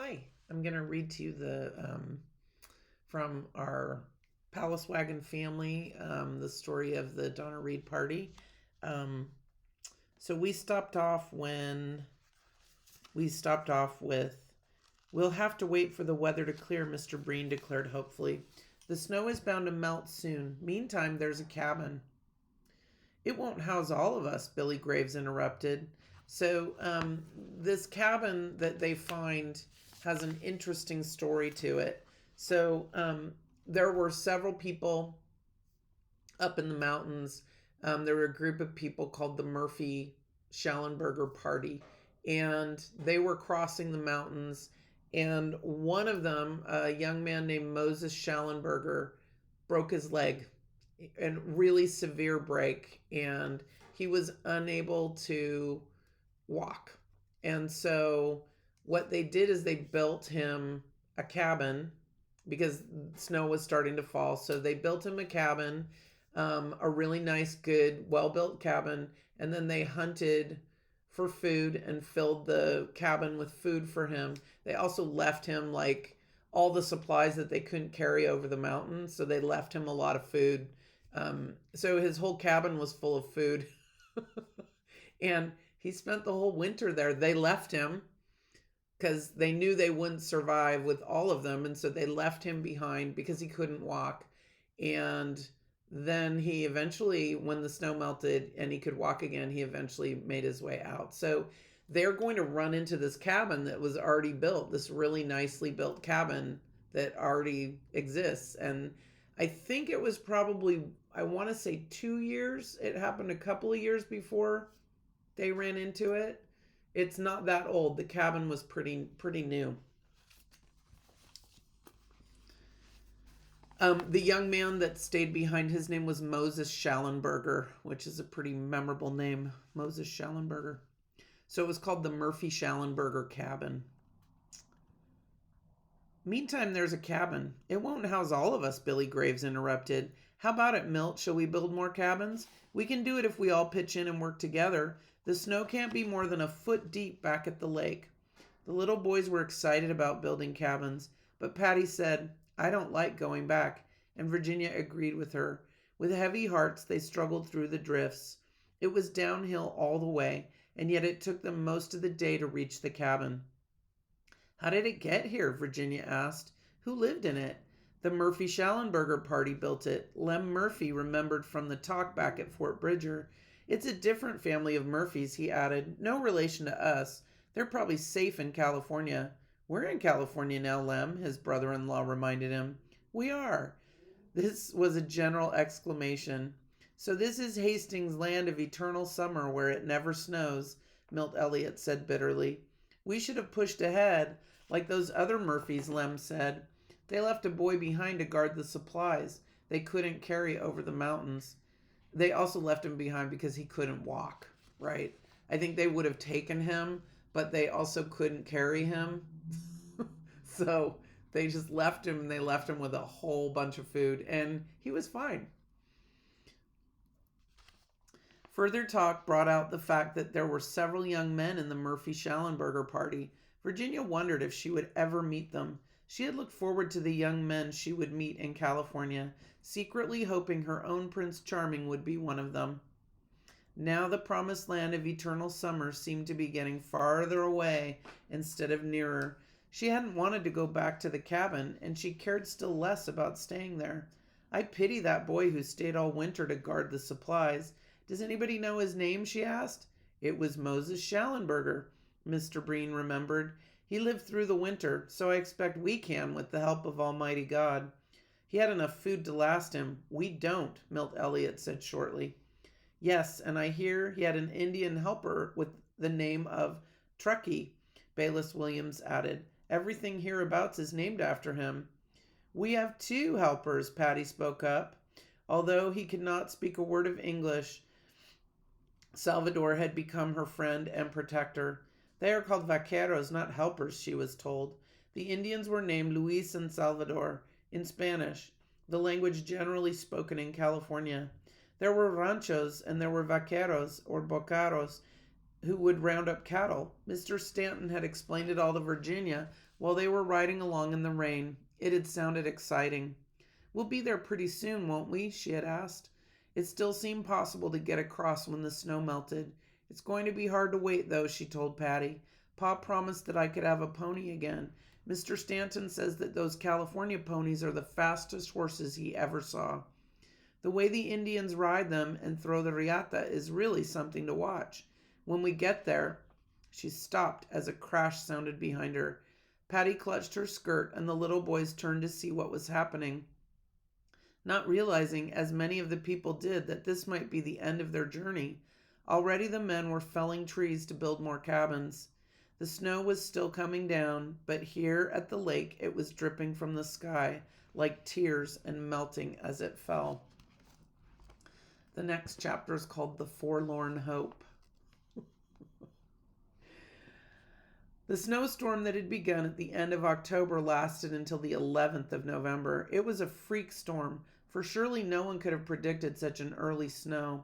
Hi, I'm going to read to you from our Palace Wagon family the story of the Donna Reed party. Um, so we stopped off with, "We'll have to wait for the weather to clear," Mr. Breen declared hopefully. "The snow is bound to melt soon. Meantime, there's a cabin." "It won't house all of us," Billy Graves interrupted. So this cabin that they find has an interesting story to it. So there were several people up in the mountains. There were a group of people called the Murphy Schallenberger Party, and they were crossing the mountains. And one of them, a young man named Moses Schallenberger, broke his leg, and really severe break, and he was unable to walk. And so what they did is they built him a cabin because snow was starting to fall. So they built him a cabin, a really nice, good, well built cabin. And then they hunted for food and filled the cabin with food for him. They also left him like all the supplies that they couldn't carry over the mountains. So they left him a lot of food. So his whole cabin was full of food. And he spent the whole winter there. They left him because they knew they wouldn't survive with all of them. And so they left him behind because he couldn't walk. And then he eventually, when the snow melted and he could walk again, he eventually made his way out. So they're going to run into this cabin that was already built, this really nicely built cabin that already exists. And I think it was probably, I want to say 2 years. It happened a couple of years before they ran into it. It's not that old. The cabin was pretty new. The young man that stayed behind, his name was Moses Schallenberger, which is a pretty memorable name, Moses Schallenberger. So it was called the Murphy Schallenberger cabin. "Meantime, there's a cabin. It won't house all of us," Billy Graves interrupted. "How about it, Milt? Shall we build more cabins? We can do it if we all pitch in and work together. The snow can't be more than a foot deep back at the lake." The little boys were excited about building cabins, but Patty said, "I don't like going back," and Virginia agreed with her. With heavy hearts, they struggled through the drifts. It was downhill all the way, and yet it took them most of the day to reach the cabin. "How did it get here?" Virginia asked. "Who lived in it?" "The Murphy Schallenberger party built it," Lem Murphy remembered from the talk back at Fort Bridger. "It's a different family of Murphys," he added. "No relation to us. They're probably safe in California." "We're in California now, Lem," his brother-in-law reminded him. "We are." This was a general exclamation. "So this is Hastings' land of eternal summer where it never snows," Milt Elliott said bitterly. "We should have pushed ahead, like those other Murphys," Lem said. "They left a boy behind to guard the supplies they couldn't carry over the mountains." They also left him behind because he couldn't walk, right? I think they would have taken him, but they also couldn't carry him. So they just left him, and they left him with a whole bunch of food, and he was fine. Further talk brought out the fact that there were several young men in the Murphy Schallenberger party. Virginia wondered if she would ever meet them. She had looked forward to the young men she would meet in California, secretly hoping her own Prince Charming would be one of them. Now the promised land of eternal summer seemed to be getting farther away instead of nearer. She hadn't wanted to go back to the cabin, and she cared still less about staying there. "I pity that boy who stayed all winter to guard the supplies. Does anybody know his name?" she asked. "It was Moses Schallenberger," Mr. Breen remembered. "He lived through the winter, so I expect we can with the help of Almighty God." "He had enough food to last him. We don't," Milt Elliott said shortly. "Yes, and I hear he had an Indian helper with the name of Truckee," Bayless Williams added. "Everything hereabouts is named after him." "We have 2 helpers," Patty spoke up. Although he could not speak a word of English, Salvador had become her friend and protector. "They are called vaqueros, not helpers," she was told. The Indians were named Luis and Salvador in Spanish, the language generally spoken in California. There were ranchos and there were vaqueros or bocaros. who would round up cattle. Mr. Stanton had explained it all to Virginia while they were riding along in the rain. It had sounded exciting. "We'll be there pretty soon, won't we?" she had asked. It still seemed possible to get across when the snow melted. "It's going to be hard to wait, though," she told Patty. "Pa promised that I could have a pony again. Mr. Stanton says that those California ponies are the fastest horses he ever saw. The way the Indians ride them and throw the riata is really something to watch. When we get there—" She stopped as a crash sounded behind her. Patty clutched her skirt, and the little boys turned to see what was happening, not realizing, as many of the people did, that this might be the end of their journey. Already the men were felling trees to build more cabins. The snow was still coming down, but here at the lake it was dripping from the sky like tears and melting as it fell. The next chapter is called The Forlorn Hope. The snowstorm that had begun at the end of October lasted until the 11th of November. It was a freak storm, for surely no one could have predicted such an early snow.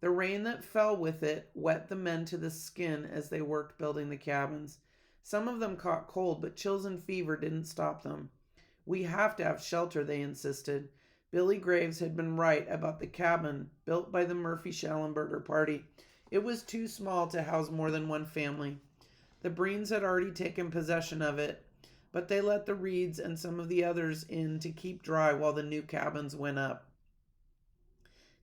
The rain that fell with it wet the men to the skin as they worked building the cabins. Some of them caught cold, but chills and fever didn't stop them. "We have to have shelter," they insisted. Billy Graves had been right about the cabin built by the Murphy-Schallenberger party. It was too small to house more than one family. The Breens had already taken possession of it, but they let the Reeds and some of the others in to keep dry while the new cabins went up.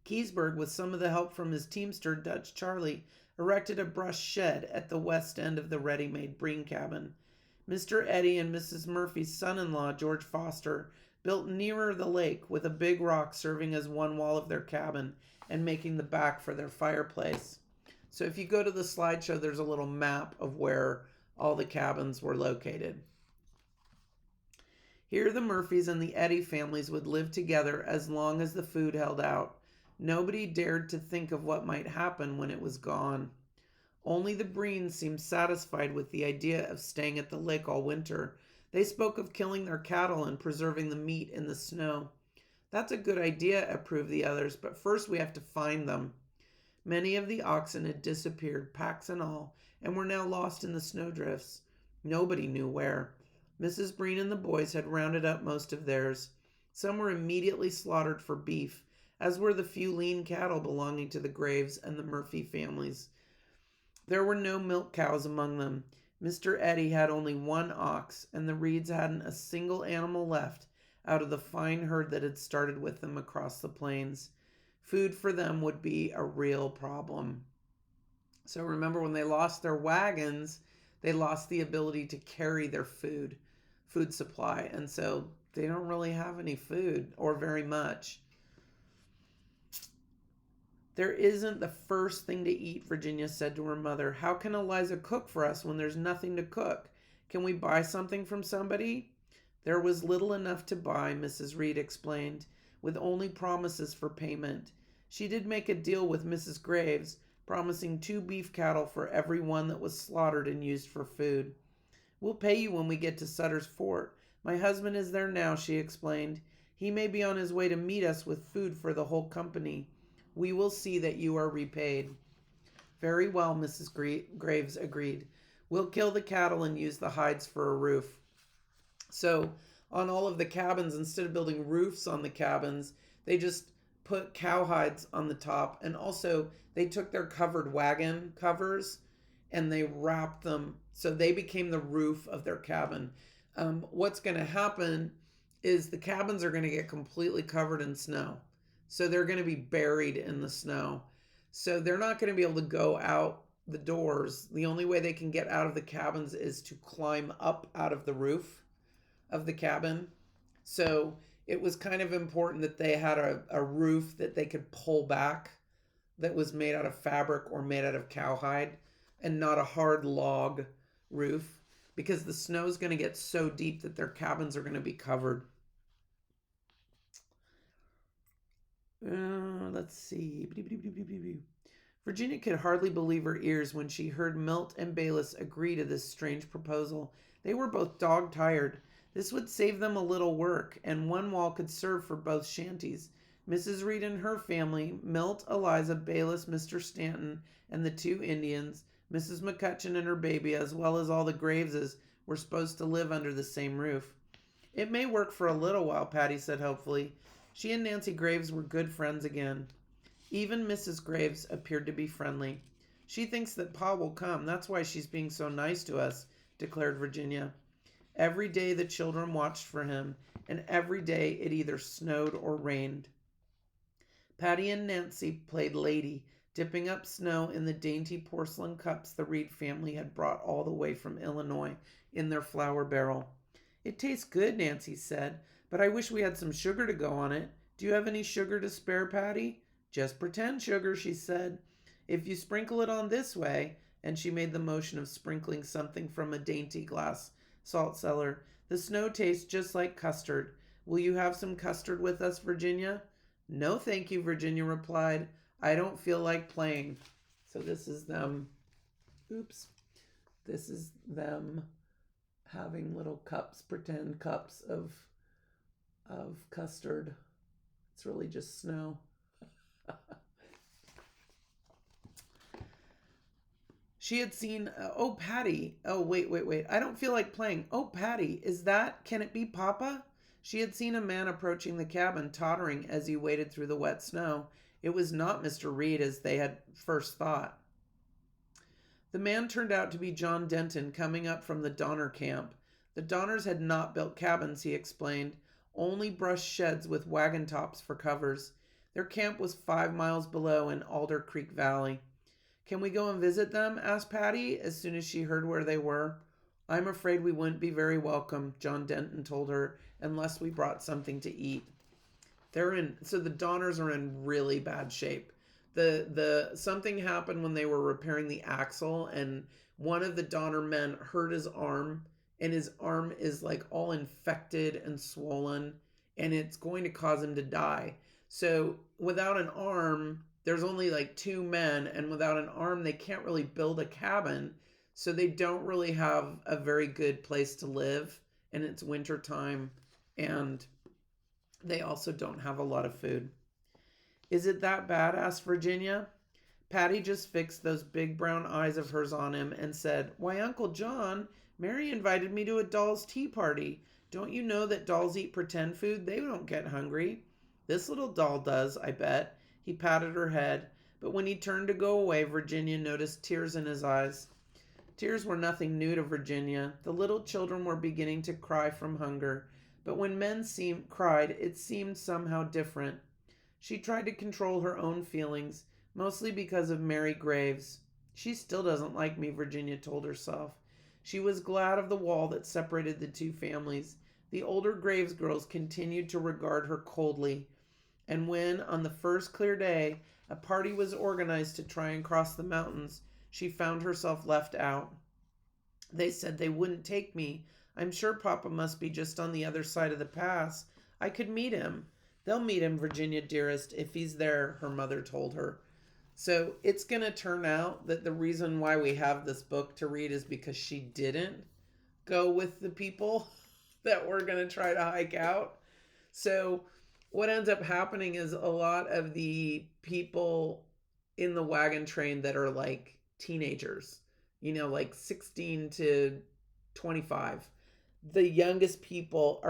Keseberg, with some of the help from his teamster, Dutch Charlie, erected a brush shed at the west end of the ready-made Breen cabin. Mr. Eddy and Mrs. Murphy's son-in-law, George Foster, built nearer the lake, with a big rock serving as one wall of their cabin and making the back for their fireplace. So if you go to the slideshow, there's a little map of where all the cabins were located. Here the Murphys and the Eddy families would live together as long as the food held out. Nobody dared to think of what might happen when it was gone. Only the Breens seemed satisfied with the idea of staying at the lake all winter. They spoke of killing their cattle and preserving the meat in the snow. "That's a good idea," approved the others, "but first we have to find them." Many of the oxen had disappeared, packs and all, and were now lost in the snowdrifts. Nobody knew where. Mrs. Breen and the boys had rounded up most of theirs. Some were immediately slaughtered for beef, as were the few lean cattle belonging to the Graves and the Murphy families. There were no milk cows among them. Mr. Eddy had only one ox, and the Reeds hadn't a single animal left out of the fine herd that had started with them across the plains. Food for them would be a real problem. So remember, when they lost their wagons, they lost the ability to carry their food supply. And so they don't really have any food, or very much. "There isn't the first thing to eat," Virginia said to her mother. "How can Eliza cook for us when there's nothing to cook? Can we buy something from somebody?" There was little enough to buy, Mrs. Reed explained, with only promises for payment. She did make a deal with Mrs. Graves, promising 2 beef cattle for every one that was slaughtered and used for food. "We'll pay you when we get to Sutter's Fort. My husband is there now," she explained. "He may be on his way to meet us with food for the whole company. We will see that you are repaid." "Very well," Mrs. Graves agreed. "We'll kill the cattle and use the hides for a roof." So on all of the cabins, instead of building roofs on the cabins, they just put cowhides on the top. And also they took their covered wagon covers and they wrapped them, so they became the roof of their cabin. What's going to happen is the cabins are going to get completely covered in snow. So they're going to be buried in the snow. So they're not going to be able to go out the doors. The only way they can get out of the cabins is to climb up out of the roof of the cabin. So it was kind of important that they had a roof that they could pull back that was made out of fabric or made out of cowhide, and not a hard log roof, because the snow is going to get so deep that their cabins are going to be covered. Let's see. Virginia could hardly believe her ears when she heard Milt and Bayless agree to this strange proposal. They were both dog-tired. This would save them a little work, and one wall could serve for both shanties. Mrs. Reed and her family, Milt, Eliza, Bayless, Mr. Stanton, and the 2 Indians, Mrs. McCutcheon and her baby, as well as all the Graveses, were supposed to live under the same roof. It may work for a little while, Patty said hopefully. She and Nancy Graves were good friends again. Even Mrs. Graves appeared to be friendly. She thinks that Pa will come. That's why she's being so nice to us, declared Virginia. Every day the children watched for him, and every day it either snowed or rained. Patty and Nancy played lady, dipping up snow in the dainty porcelain cups the Reed family had brought all the way from Illinois in their flour barrel. It tastes good, Nancy said, but I wish we had some sugar to go on it. Do you have any sugar to spare, Patty? Just pretend sugar, she said. If you sprinkle it on this way, and she made the motion of sprinkling something from a dainty glass salt cellar, the snow tastes just like custard. Will you have some custard with us, Virginia? No, thank you, Virginia replied. I don't feel like playing. So this is them. Oops. This is them having little cups, pretend cups of custard. It's really just snow. She had seen, oh, Patty. Oh, wait. I don't feel like playing. Oh, Patty, can it be Papa? She had seen a man approaching the cabin, tottering as he waded through the wet snow. It was not Mr. Reed as they had first thought. The man turned out to be John Denton, coming up from the Donner camp. The Donners had not built cabins, he explained, only brush sheds with wagon tops for covers. Their camp was 5 miles below in Alder Creek Valley. Can we go and visit them? Asked Patty as soon as she heard where they were. I'm afraid we wouldn't be very welcome, John Denton told her, unless we brought something to eat. So the Donners are in really bad shape. The something happened when they were repairing the axle, and one of the Donner men hurt his arm, and his arm is like all infected and swollen, and it's going to cause him to die. So without an arm, there's only like 2 men, and without an arm, they can't really build a cabin. So they don't really have a very good place to live, and it's winter time, and they also don't have a lot of food. Is it that bad? Asked Virginia. Patty just fixed those big brown eyes of hers on him and said, Why, Uncle John, Mary invited me to a doll's tea party. Don't you know that dolls eat pretend food? They don't get hungry. This little doll does, I bet. He patted her head, but when he turned to go away, Virginia noticed tears in his eyes. Tears were nothing new to Virginia. The little children were beginning to cry from hunger, but when men cried, it seemed somehow different. She tried to control her own feelings, mostly because of Mary Graves. She still doesn't like me, Virginia told herself. She was glad of the wall that separated the 2 families. The older Graves girls continued to regard her coldly, and when, on the first clear day, a party was organized to try and cross the mountains, she found herself left out. They said they wouldn't take me. I'm sure Papa must be just on the other side of the pass. I could meet him. They'll meet him, Virginia dearest, if he's there, her mother told her. So it's going to turn out that the reason why we have this book to read is because she didn't go with the people that were going to try to hike out. So what ends up happening is a lot of the people in the wagon train that are like teenagers, like 16 to 25. The youngest people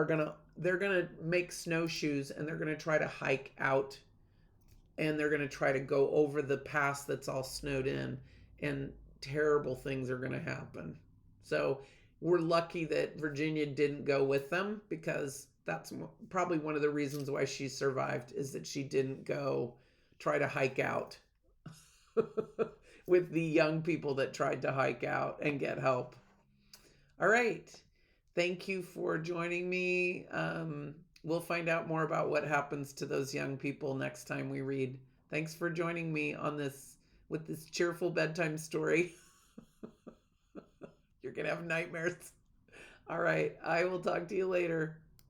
they're going to make snowshoes, and they're going to try to hike out, and they're going to try to go over the pass that's all snowed in, and terrible things are going to happen. So we're lucky that Virginia didn't go with them, because that's probably one of the reasons why she survived, is that she didn't go try to hike out with the young people that tried to hike out and get help. All right. Thank you for joining me. We'll find out more about what happens to those young people next time we read. Thanks for joining me on this with this cheerful bedtime story. You're going to have nightmares. All right. I will talk to you later.